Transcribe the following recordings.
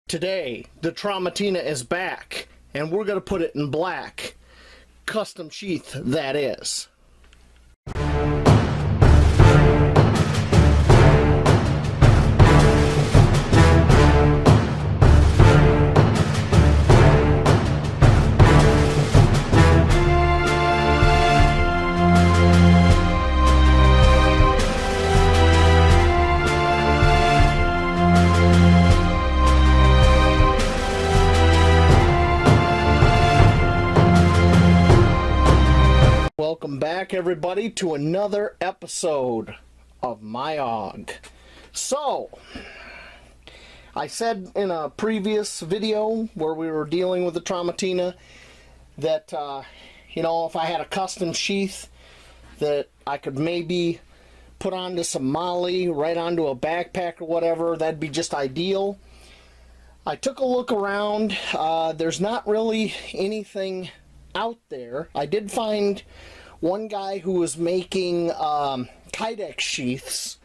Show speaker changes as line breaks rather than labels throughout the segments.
Today, the Tramontina is back, and we're going to put it in black. Custom sheath, that is. Welcome back, everybody, to another episode of MYOG. So, I said in a previous video where we were dealing with the Tramontina that, you know, if I had a custom sheath that I could maybe put onto some molly, right onto a backpack or whatever, that'd be just ideal. I took a look around. There's not really anything out there. I did find one guy who was making Kydex sheaths.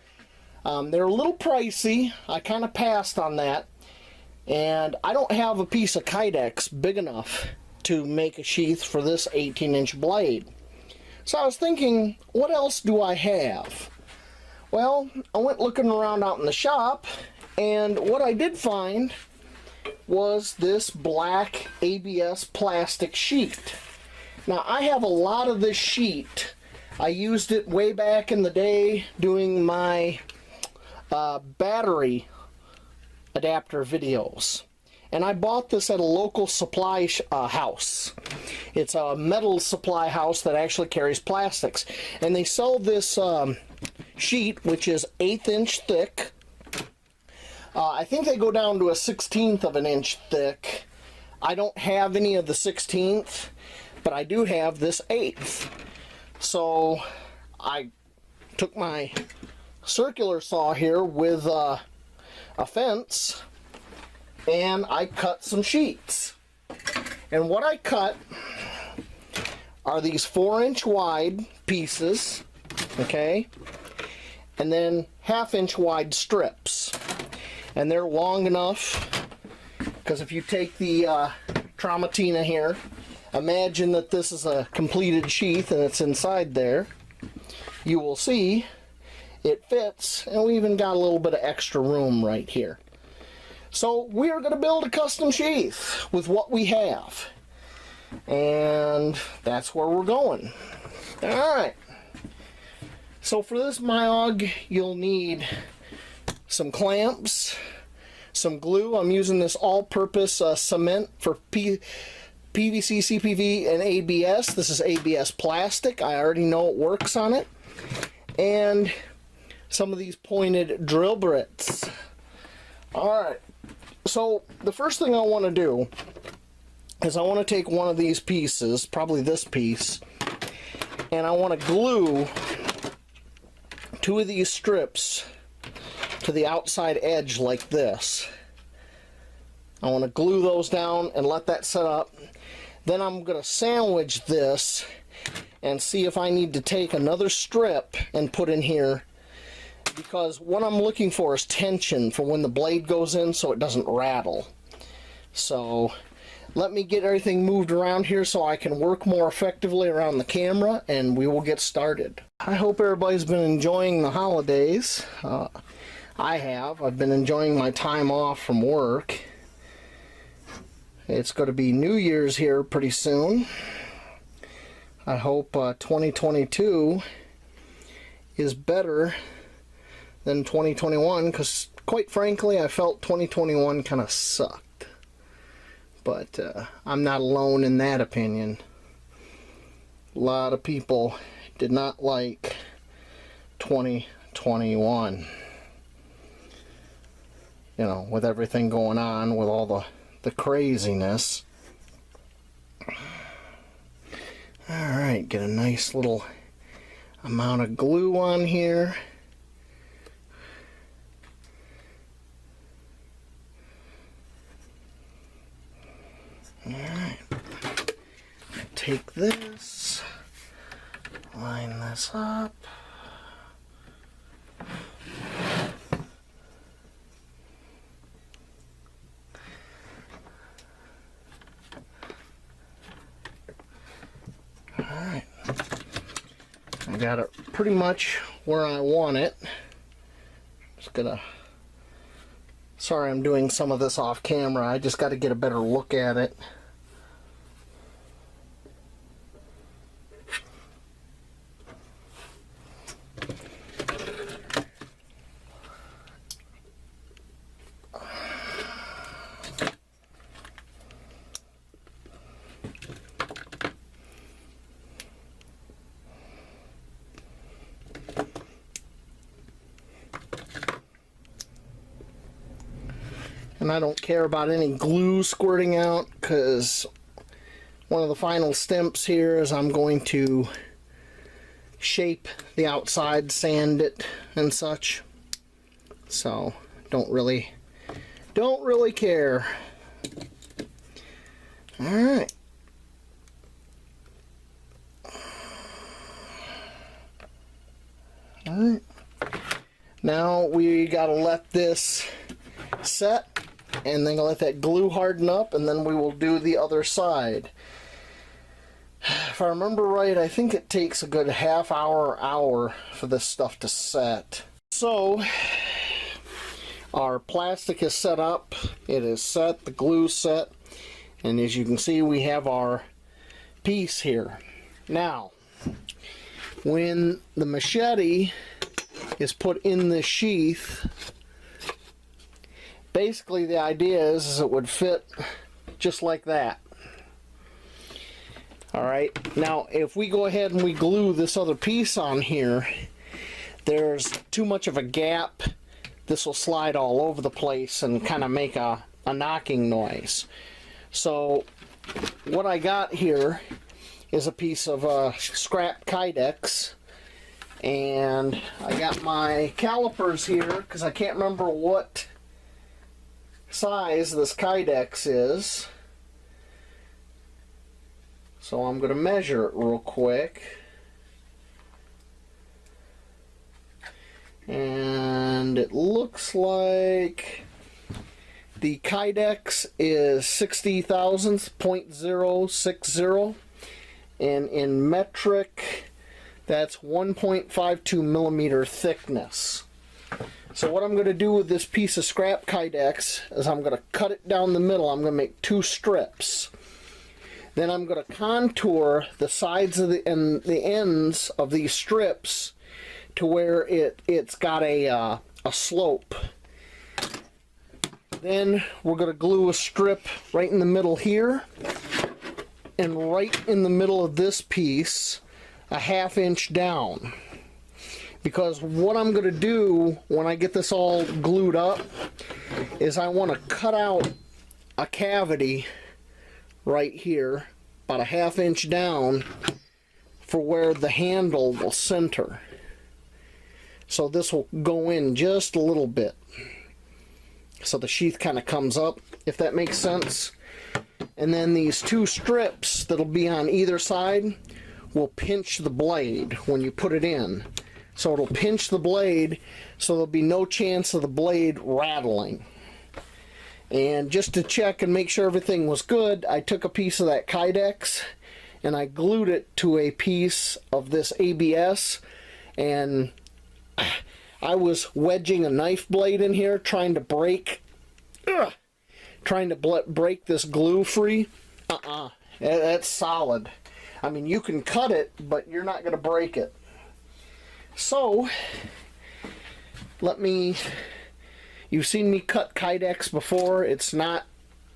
They're a little pricey. I kind of passed on that, and I don't have a piece of Kydex big enough to make a sheath for this 18-inch blade. So I was thinking, what else do I have? Well, I went looking around out in the shop, and what I did find was this black ABS plastic sheet. Now, I have a lot of this sheet. I used it way back in the day doing my battery adapter videos. And I bought this at a local supply house. It's a metal supply house that actually carries plastics. And they sell this sheet, which is 1/8 inch thick. I think they go down to a 1/16 of an inch thick. I don't have any of the 1/16th, but I do have this 1/8. So I took my circular saw here with a fence, and I cut some sheets. And what I cut are these 4-inch wide pieces, okay, and then 1/2 inch wide strips. And they're long enough, because if you take the Tramontina here, imagine that this is a completed sheath and it's inside there. You will see it fits, and we even got a little bit of extra room right here. So we are going to build a custom sheath with what we have, and that's where we're going. Alright, so for this MYOG, you'll need some clamps, some glue. I'm using this all-purpose cement for PVC, CPV, and ABS. This is ABS plastic. I already know it works on it. And some of these pointed drill bits. Alright, so the first thing I want to do is I want to take one of these pieces, probably this piece, and I want to glue 2 of these strips to the outside edge like this. I want to glue those down and let that set up. Then I'm going to sandwich this and see if I need to take another strip and put in here, because what I'm looking for is tension for when the blade goes in so it doesn't rattle. So let me get everything moved around here so I can work more effectively around the camera, and we will get started. I hope everybody's been enjoying the holidays. I have. I've been enjoying my time off from work. It's going to be New Year's here pretty soon. I hope 2022 is better than 2021, because quite frankly I felt 2021 kind of sucked. But I'm not alone in that opinion. A lot of people did not like 2021. You know, with everything going on, with all the craziness. Alright, get a nice little amount of glue on here. Alright, take this, line this up. got it pretty much where I want it. Just gonna, sorry I'm doing some of this off camera, I just got to get a better look at it. And I don't care about any glue squirting out, because one of the final steps here is I'm going to shape the outside, sand it and such. So don't really care. Alright. Alright. Now we gotta let this set, and then let that glue harden up, and then we will do the other side. If I remember right, I think it takes a good half hour for this stuff to set. So our plastic is set up, it is set, the glue's set, and as you can see we have our piece here. Now when the machete is put in the sheath, basically the idea is it would fit just like that. Alright, now if we go ahead and we glue this other piece on here, there's too much of a gap. This will slide all over the place and kind of make a knocking noise. So what I got here is a piece of scrap Kydex, and I got my calipers here because I can't remember what size this Kydex is, so I'm going to measure it real quick, and it looks like the Kydex is 60 thousandths, 0.060, and in metric that's 1.52 millimeter thickness. So what I'm going to do with this piece of scrap Kydex is I'm going to cut it down the middle. I'm going to make 2 strips. Then I'm going to contour the sides of the ends of these strips to where it's got a slope. Then we're going to glue a strip right in the middle here, and right in the middle of this piece, a 1/2 inch down. Because what I'm going to do when I get this all glued up is I want to cut out a cavity right here, about a 1/2 inch down, for where the handle will center. So this will go in just a little bit, so the sheath kind of comes up, if that makes sense. And then these 2 strips that'll be on either side will pinch the blade when you put it in. So it'll pinch the blade, so there'll be no chance of the blade rattling. And just to check and make sure everything was good, I took a piece of that Kydex and I glued it to a piece of this ABS, and I was wedging a knife blade in here trying to break this glue free. That's solid. I mean, you can cut it, but you're not going to break it. So you've seen me cut Kydex before. It's no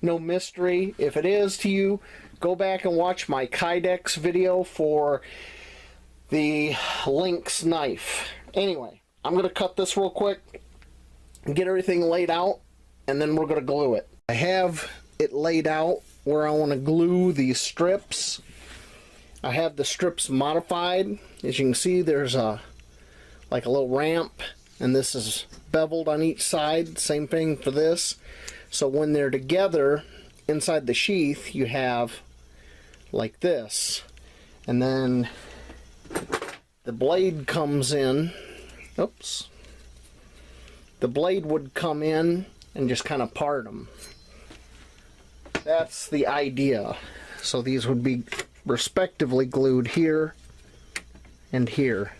mystery. If it is to you, go back and watch my Kydex video for the Lynx knife. Anyway, I'm going to cut this real quick and get everything laid out, and then we're going to glue it. I have it laid out where I want to glue these strips. I have the strips modified. As you can see, there's like a little ramp, and this is beveled on each side. Same thing for this. So when they're together inside the sheath, you have like this, and then the blade comes in. Oops. The blade would come in and just kind of part them. That's the idea. So these would be respectively glued here and here.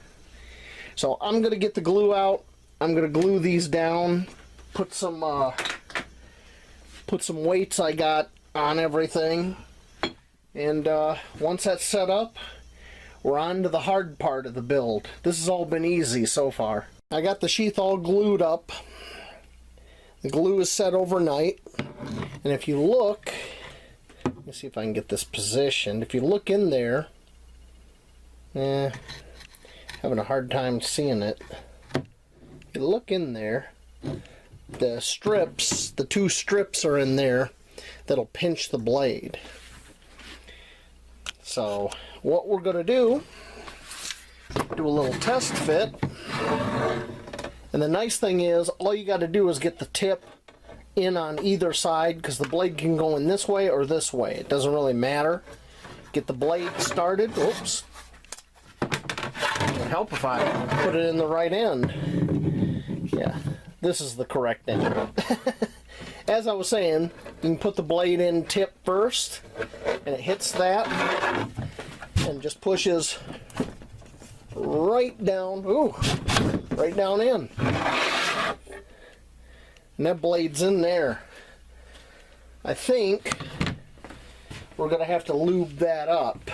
So I'm going to get the glue out. I'm going to glue these down, put some weights I got on everything, and once that's set up, we're on to the hard part of the build. This has all been easy so far. I got the sheath all glued up. The glue is set overnight, and if you look, let me see if I can get this positioned. If you look in there, having a hard time seeing it. If you look in there, the strips, the two strips are in there that'll pinch the blade. So what we're going to do a little test fit. And the nice thing is, all you got to do is get the tip in on either side, because the blade can go in this way or this way. It doesn't really matter. Get the blade started. Oops. It would help if I put it in the right end. Yeah, this is the correct end. As I was saying, you can put the blade in tip first, and it hits that, and just pushes right down. Ooh, right down in. And that blade's in there. I think we're going to have to lube that up.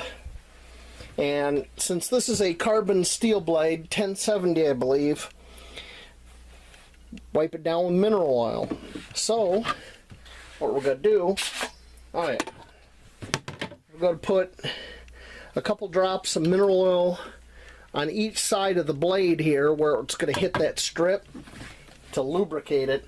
And since this is a carbon steel blade, 1070 I believe, wipe it down with mineral oil. So, what we're going to do, alright, we're going to put a couple drops of mineral oil on each side of the blade here where it's going to hit that strip to lubricate it.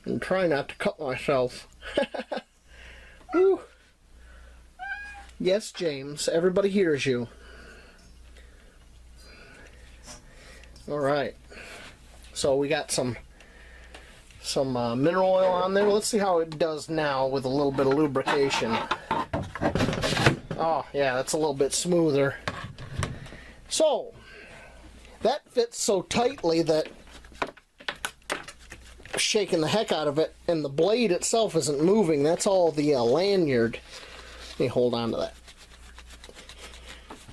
I'm trying not to cut myself. Woo. Yes, James, everybody hears you. Alright, so we got some mineral oil on there. Let's see how it does now with a little bit of lubrication. Oh yeah, that's a little bit smoother. So that fits so tightly that I'm shaking the heck out of it, and the blade itself isn't moving. That's all the lanyard. Let me hold on to that.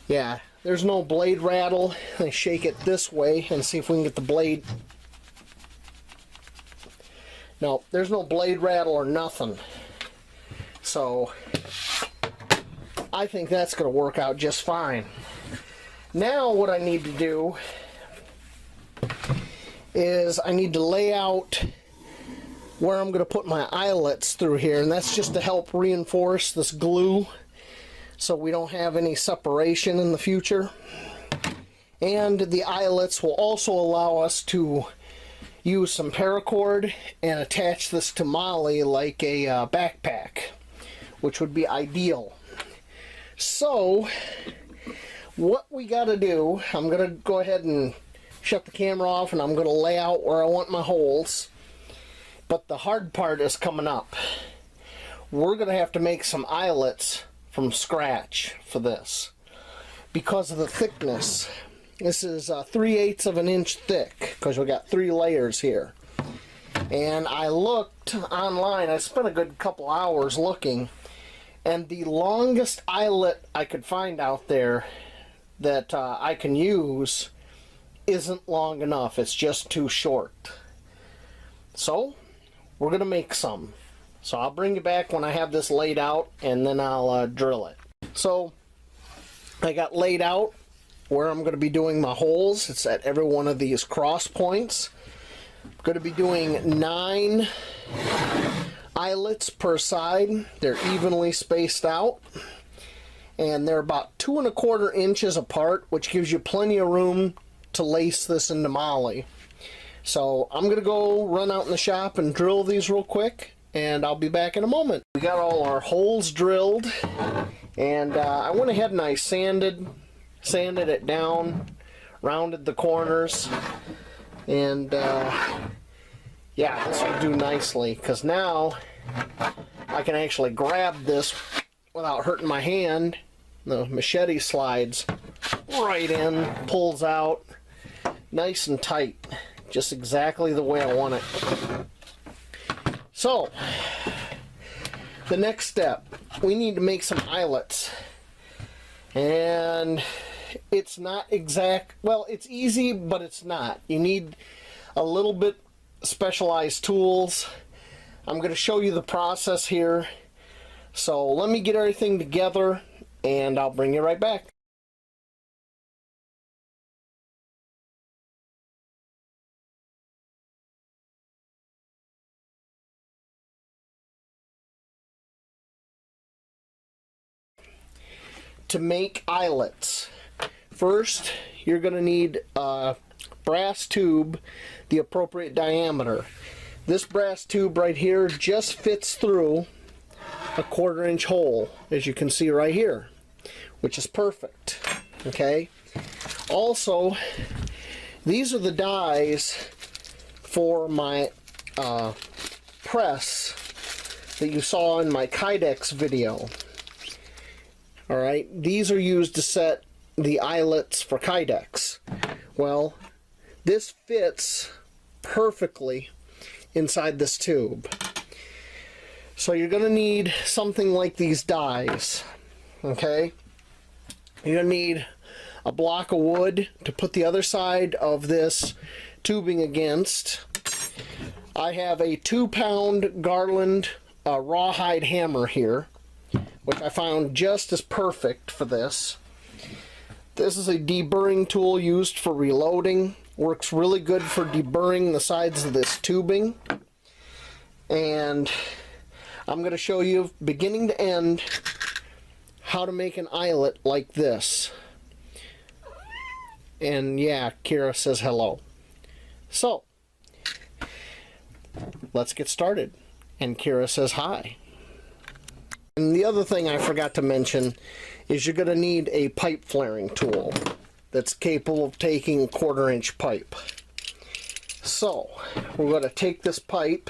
Yeah, there's no blade rattle. I shake it this way and see if we can get the blade. No, there's no blade rattle or nothing. So I think that's going to work out just fine. Now what I need to do is I need to lay out where I'm going to put my eyelets through here, and that's just to help reinforce this glue so we don't have any separation in the future. And the eyelets will also allow us to use some paracord and attach this to Molly like a backpack, which would be ideal. So what we got to do, I'm going to go ahead and shut the camera off, and I'm going to lay out where I want my holes. But the hard part is coming up. We're going to have to make some eyelets from scratch for this because of the thickness. This is 3/8 of an inch thick because we got 3 layers here. And I looked online, I spent a good couple hours looking, and the longest eyelet I could find out there that I can use isn't long enough. It's just too short. So we're gonna make some. So I'll bring you back when I have this laid out, and then I'll drill it. So I got laid out where I'm going to be doing my holes. It's at every one of these cross points. I'm going to be doing 9 eyelets per side. They're evenly spaced out, and they're about 2 1/4 inches apart, which gives you plenty of room to lace this into Molly. So I'm going to go run out in the shop and drill these real quick, and I'll be back in a moment. We got all our holes drilled, and I went ahead and I sanded it down, rounded the corners, and yeah, this will do nicely, because now I can actually grab this without hurting my hand The machete slides right in, pulls out, nice and tight, just exactly the way I want it. So, the next step, we need to make some eyelets. And it's not exact, well, it's easy, but it's not. You need a little bit specialized tools. I'm going to show you the process here. So let me get everything together and I'll bring you right back. To make eyelets, first you're going to need a brass tube, the appropriate diameter. This brass tube right here just fits through a 1/4 inch hole, as you can see right here, which is perfect. Okay, also these are the dies for my press that you saw in my Kydex video. Alright, these are used to set the eyelets for Kydex. Well, this fits perfectly inside this tube. So you're going to need something like these dies. Okay? You're going to need a block of wood to put the other side of this tubing against. I have a 2-pound Garland rawhide hammer here, which I found just as perfect for this. This is a deburring tool used for reloading. Works really good for deburring the sides of this tubing. And I'm going to show you, beginning to end, how to make an eyelet like this. And yeah, Kira says hello. So, let's get started. And Kira says hi. And the other thing I forgot to mention is you're going to need a pipe flaring tool that's capable of taking a 1/4 inch pipe. So, we're going to take this pipe,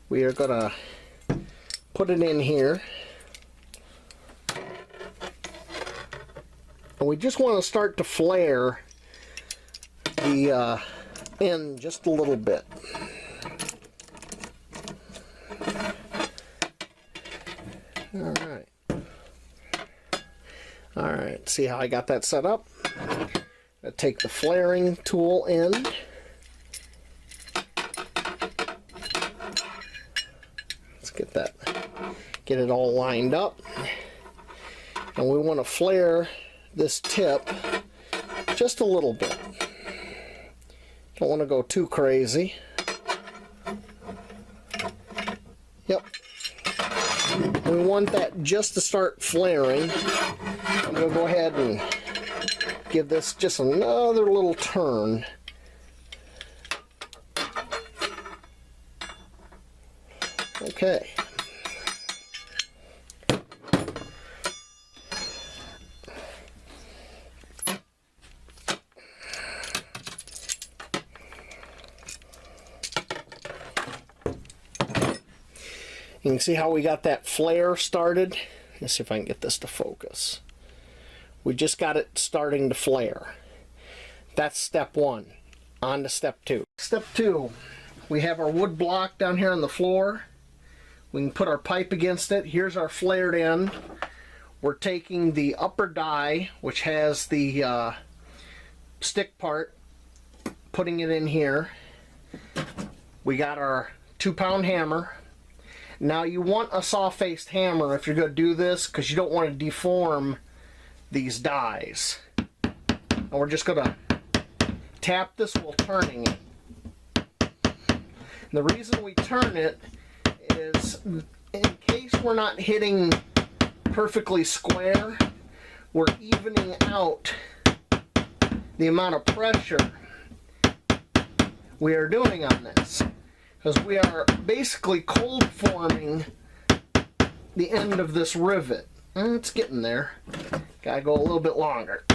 we are going to put it in here, and we just want to start to flare the end just a little bit. Alright, see how I got that set up? I take the flaring tool end. Let's get it all lined up. And we want to flare this tip just a little bit. Don't want to go too crazy. Yep. We want that just to start flaring. I'm going to go ahead and give this just another little turn. Okay. You can see how we got that flare started. Let's see if I can get this to focus. We just got it starting to flare. That's step 1. On to step 2. Step 2, we have our wood block down here on the floor. We can put our pipe against it. Here's our flared end. We're taking the upper die, which has the stick part, putting it in here. We got our 2-pound hammer. Now you want a saw-faced hammer if you're going to do this, because you don't want to deform these dies. And we're just going to tap this while turning it. And the reason we turn it is in case we're not hitting perfectly square, we're evening out the amount of pressure we are doing on this. Because we are basically cold forming the end of this rivet. And it's getting there. Gotta go a little bit longer.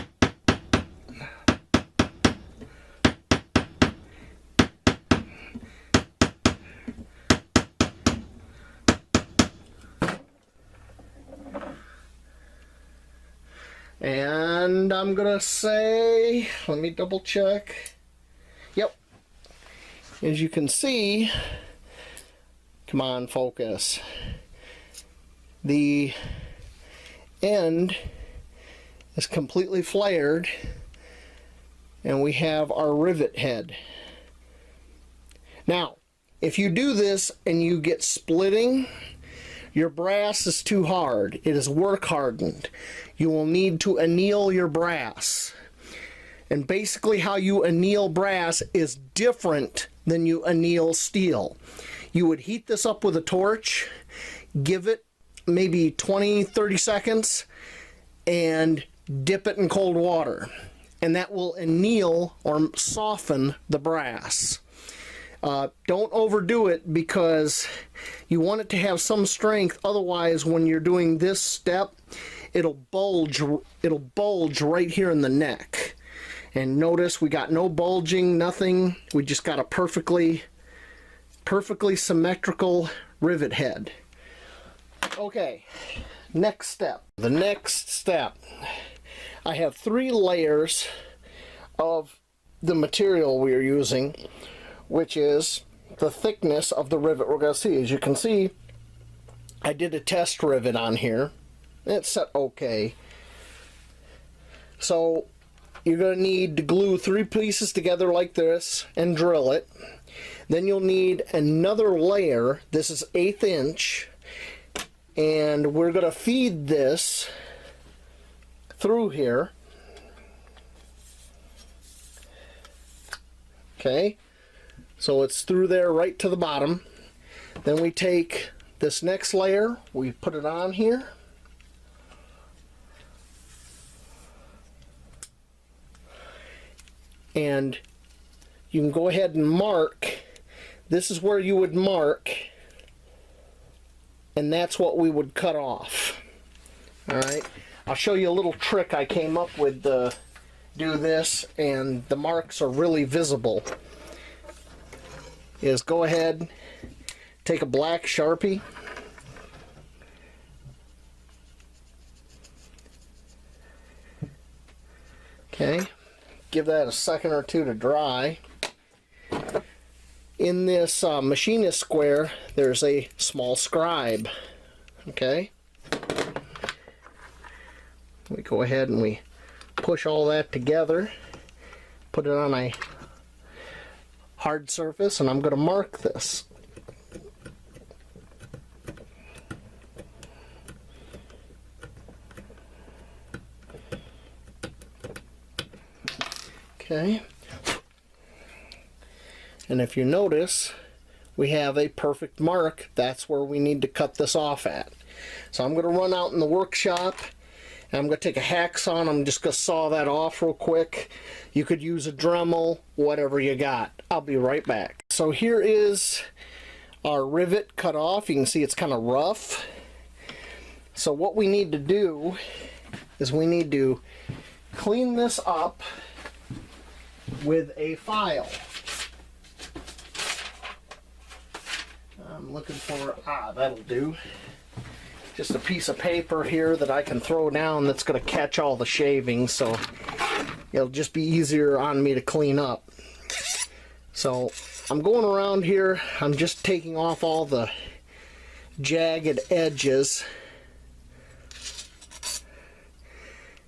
And I'm gonna say, let me double check. Yep. As you can see, come on, focus. The end is completely flared, and we have our rivet head. Now, if you do this and you get splitting, your brass is too hard. It is work hardened. You will need to anneal your brass. And basically how you anneal brass is different than you anneal steel. You would heat this up with a torch, give it maybe 20-30 seconds, and dip it in cold water. And that will anneal or soften the brass. Don't overdo it because you want it to have some strength. Otherwise, when you're doing this step, it'll bulge right here in the neck. And notice we got no bulging, nothing. We just got a perfectly symmetrical rivet head. Okay, next step. The next step. I have 3 layers of the material we are using, which is the thickness of the rivet we're going to see. As you can see, I did a test rivet on here. It's set okay. So you're going to need to glue 3 pieces together like this and drill it. Then you'll need another layer. This is 1/8 inch. And we're going to feed this through here. Okay. So it's through there right to the bottom. Then we take this next layer, we put it on here. And you can go ahead and mark. This is where you would mark. And that's what we would cut off. Alright. I'll show you a little trick I came up with to do this, and the marks are really visible. Is go ahead, take a black Sharpie, okay, give that a second or two to dry. In this machinist square, there's a small scribe, okay. We go ahead and we push all that together, put it on a hard surface, and I'm going to mark this. Okay. And if you notice, we have a perfect mark. That's where we need to cut this off at. So I'm going to run out in the workshop, and I'm going to take a hacksaw and I'm just going to saw that off real quick. You could use a Dremel, whatever you got. I'll be right back. So here is our rivet cut off. You can see it's kind of rough. So what we need to do is we need to clean this up with a file. I'm looking for, that'll do. Just a piece of paper here that I can throw down that's going to catch all the shavings, so it'll just be easier on me to clean up. So I'm going around here, I'm just taking off all the jagged edges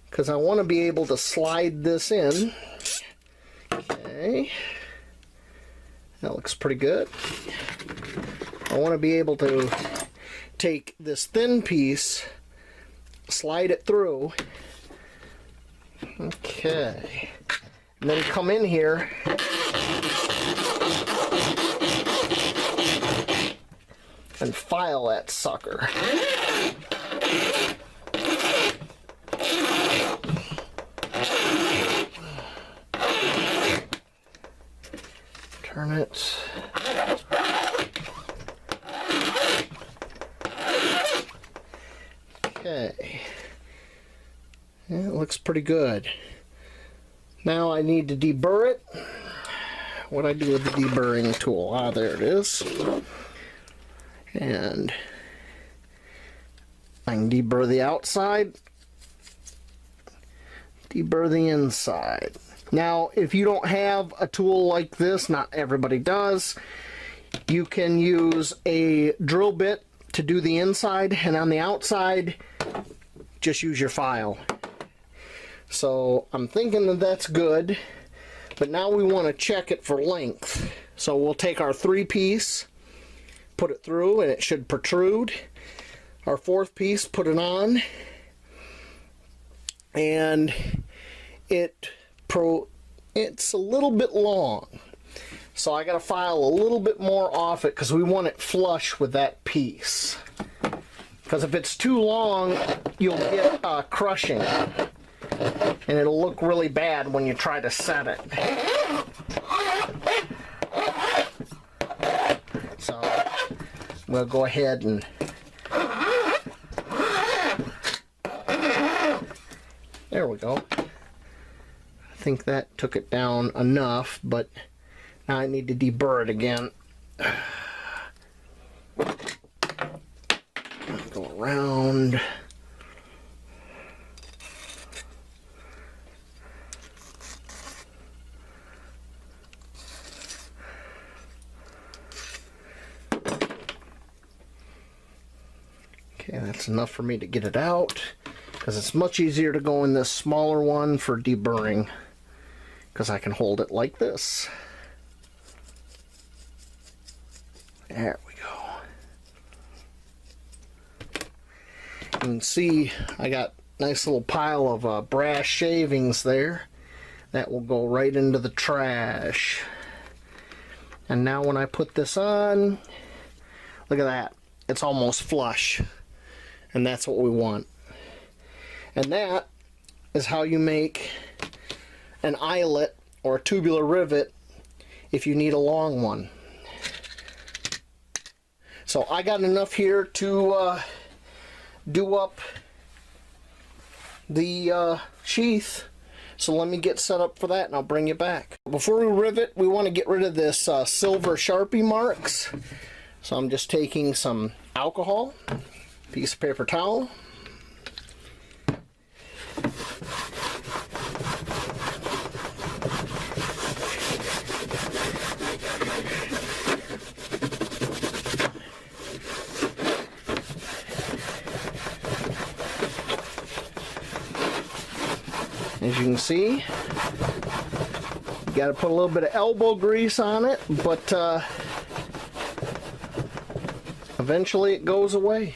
because I want to be able to slide this in. Okay, that looks pretty good. I want to be able to take this thin piece, slide it through. Okay, and then come in here and file that sucker. Turn it. Okay. Yeah, it looks pretty good. Now I need to deburr it. What do I do with the deburring tool? Ah, there it is. And I can deburr the outside. deburr the inside. Now, if you don't have a tool like this, not everybody does, you can use a drill bit to do the inside, and on the outside, just use your file. So I'm thinking that that's good, but now we want to check it for length. So we'll take our 3-piece, put it through, and it should protrude. Our 4th piece, put it on, and it's a little bit long. So I got to file a little bit more off it because we want it flush with that piece. Because if it's too long, you'll get crushing, and it'll look really bad when you try to set it. So we'll go ahead and there we go. I think that took it down enough, but now I need to deburr it again. Go around. Okay, that's enough for me to get it out, because it's much easier to go in this smaller one for deburring, because I can hold it like this. There we go. You can see I got a nice little pile of brass shavings there. That will go right into the trash. And now when I put this on, look at that. It's almost flush. And that's what we want. And that is how you make an eyelet or a tubular rivet if you need a long one. So I got enough here to do up the sheath. So let me get set up for that and I'll bring you back. Before we rivet, we want to get rid of this silver Sharpie marks. So I'm just taking some alcohol, piece of paper towel, as you can see, you got to put a little bit of elbow grease on it, but eventually it goes away.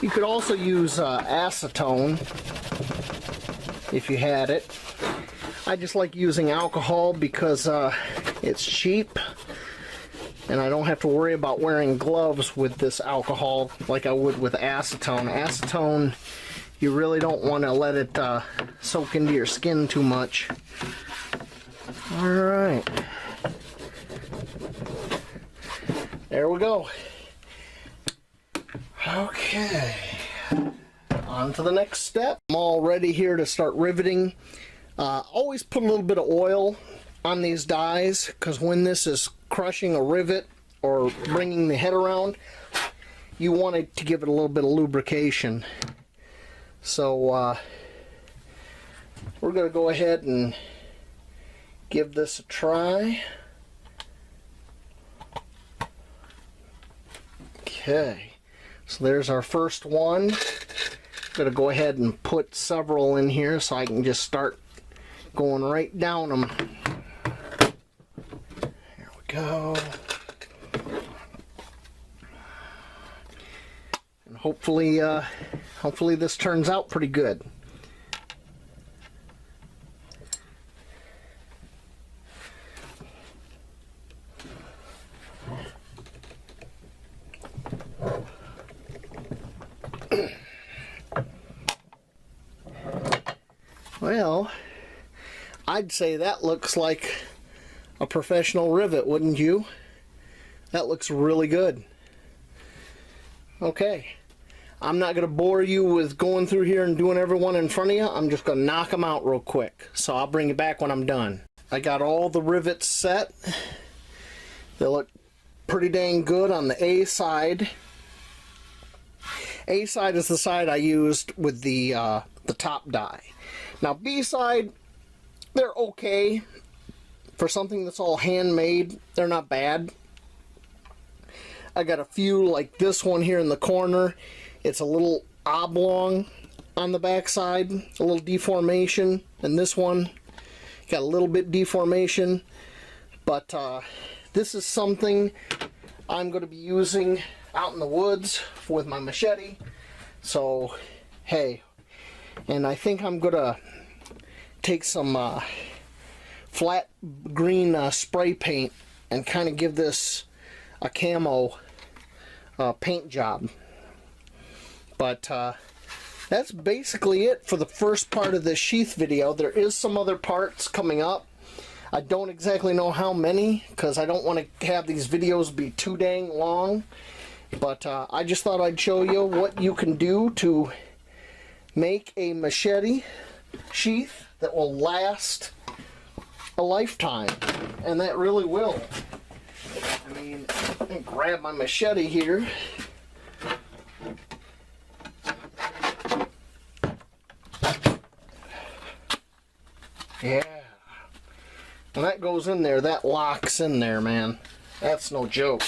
You could also use acetone if you had it. I just like using alcohol because it's cheap and I don't have to worry about wearing gloves with this alcohol like I would with acetone. Acetone, you really don't want to let it soak into your skin too much. Alright. There we go. Okay, on to the next step. I'm all ready here to start riveting. Always put a little bit of oil on these dies, because when this is crushing a rivet or bringing the head around, you want it to give it a little bit of lubrication. So we're going to go ahead and give this a try. Okay. So there's our first one. I'm going to go ahead and put several in here so I can just start going right down them. There we go. And hopefully this turns out pretty good. Well, I'd say that looks like a professional rivet, wouldn't you? That looks really good. Okay, I'm not going to bore you with going through here and doing every one in front of you. I'm just going to knock them out real quick. So I'll bring you back when I'm done. I got all the rivets set. They look pretty dang good on the A side. A side is the side I used with the top die. Now B side, they're okay. For something that's all handmade, they're not bad. I got a few like this one here in the corner. It's a little oblong on the back side, a little deformation, and this one got a little bit deformation, but this is something I'm going to be using out in the woods with my machete. So hey, and I think I'm going to take some flat green spray paint and kind of give this a camo paint job. But that's basically it for the first part of this sheath video. There is some other parts coming up. I don't exactly know how many, because I don't want to have these videos be too dang long. But I just thought I'd show you what you can do to make a machete sheath that will last a lifetime. And that really will. I mean, let me grab my machete here. Yeah. When that goes in there, that locks in there, man. That's no joke.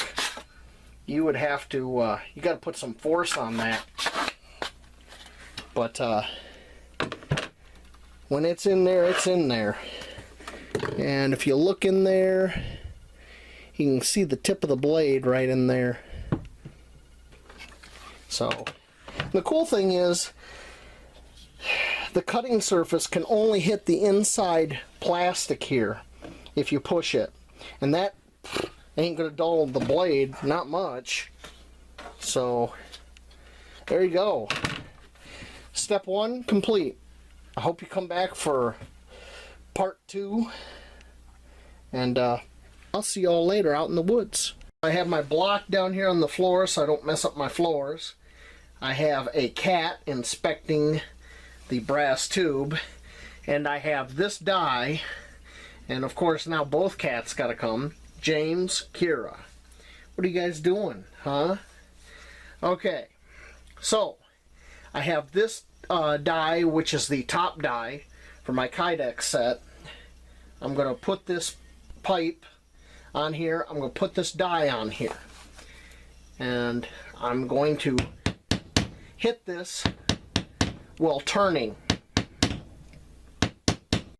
You would have to, you got to put some force on that. But when it's in there, it's in there. And if you look in there, you can see the tip of the blade right in there. So, the cool thing is, the cutting surface can only hit the inside plastic here if you push it. And that ain't going to dull the blade, not much. So, there you go. Step 1 complete. I hope you come back for part 2. And I'll see y'all later out in the woods. I have my block down here on the floor so I don't mess up my floors. I have a cat inspecting the brass tube. And I have this die. And of course now both cats gotta come. James, Kira. What are you guys doing, huh? Okay. So, I have this die, which is the top die for my Kydex set. I'm going to put this pipe on here. I'm going to put this die on here. And I'm going to hit this while turning.